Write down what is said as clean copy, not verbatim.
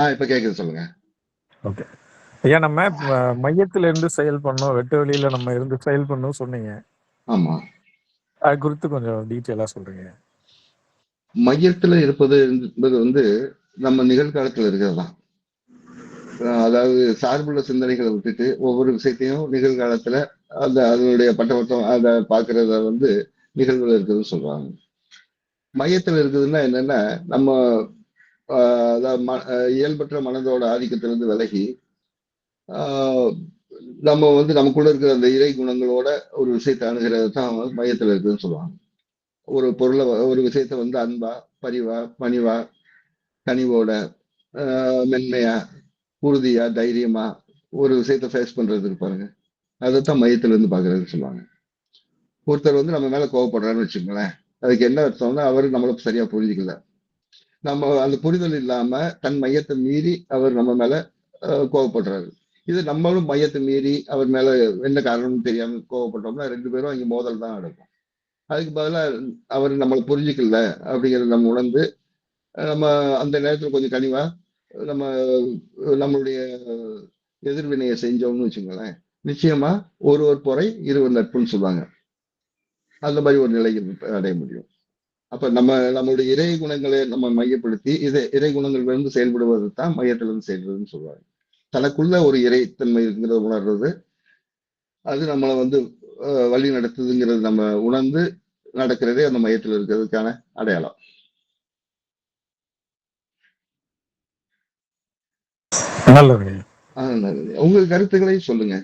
இப்ப கேக்குது, சொல்லுங்க. ஓகே. ஐயா, நம்ம மையத்துல இருந்து செயல் பண்ணோம், வெட்ட வெளியில நம்ம இருந்து செயல் பண்ணோம் சொன்னீங்க. ஆமா. அது குறித்து கொஞ்சம் டீட்டெயிலா சொல்றீங்க. மையத்துல இருப்பது என்பது வந்து நம்ம நிகழ்காலத்துல இருக்கிறதுதான். அதாவது சார்புள்ள சிந்தனைகளை விட்டுட்டு ஒவ்வொரு விஷயத்தையும் நிகழ்காலத்துல அந்த அதனுடைய பட்டவட்டம் அதை பாக்குறத வந்து நிகழ்வுல இருக்குதுன்னு சொல்றாங்க. மையத்துல இருக்குதுன்னா என்னன்னா, நம்ம அதாவது இயல்பற்ற மனதோட ஆதிக்கத்திலிருந்து விலகி ஆஹ் நம்ம வந்து நமக்குள்ள இருக்கிற அந்த இறை குணங்களோட ஒரு விஷயத்தை அணுகிறது தான் மையத்துல இருக்குதுன்னு சொல்லுவாங்க. ஒரு பொருளை ஒரு விஷயத்த வந்து அன்பா, பரிவா, பணிவா, கனிவோட, மென்மையா, உறுதியா, தைரியமா ஒரு விஷயத்த ஃபேஸ் பண்றது பாருங்க. அதைத்தான் மையத்துல இருந்து பாக்குறதுன்னு சொல்லுவாங்க. ஒருத்தர் வந்து நம்ம மேல கோவப்படுறாருன்னு வச்சுக்கோங்களேன். அதுக்கு என்ன அர்த்தம்னா அவர் நம்மள சரியா புரிஞ்சுக்கல. நம்ம அந்த புரிதல் இல்லாம தன் மையத்தை மீறி அவர் நம்ம மேல கோவப்படுறாரு. இது நம்மளும் மையத்தை மீறி அவர் மேல என்ன காரணம்னு தெரியாம கோவப்பட்டோம்னா 2 பேரும் இங்க மோதல் தான் நடக்கும். அதுக்கு பதிலா அவர் நம்மளை புரிஞ்சுக்கல அப்படிங்கறத நம்ம உணர்ந்து நம்ம அந்த நேரத்துல கொஞ்சம் கனிவா நம்ம நம்மளுடைய எதிர்வினையை செஞ்சோம்னு வச்சுங்களேன், நிச்சயமா ஒருவர் பொறை இருவர் நட்புன்னு சொல்லுவாங்க. அந்த மாதிரி ஒரு நிலைக்கு அடைய முடியும். அப்ப நம்மளுடைய இறை குணங்களை நம்ம மையப்படுத்தி இறை குணங்கள் இருந்து செயல்படுவது தான் மையத்திலிருந்து செயல்படுறதுன்னு சொல்லுவாங்க. தனக்குள்ள ஒரு இறைத்தன்மை இருக்கிறத உணர்றது, அது நம்மளை வந்து வழி நடத்துதுங்கிறது நம்ம உணர்ந்து நடக்கிறதே அந்த மையத்தில் இருக்கிறதுக்கான அடையாளம். நல்லது. உங்க கருத்துக்களை சொல்லுங்க.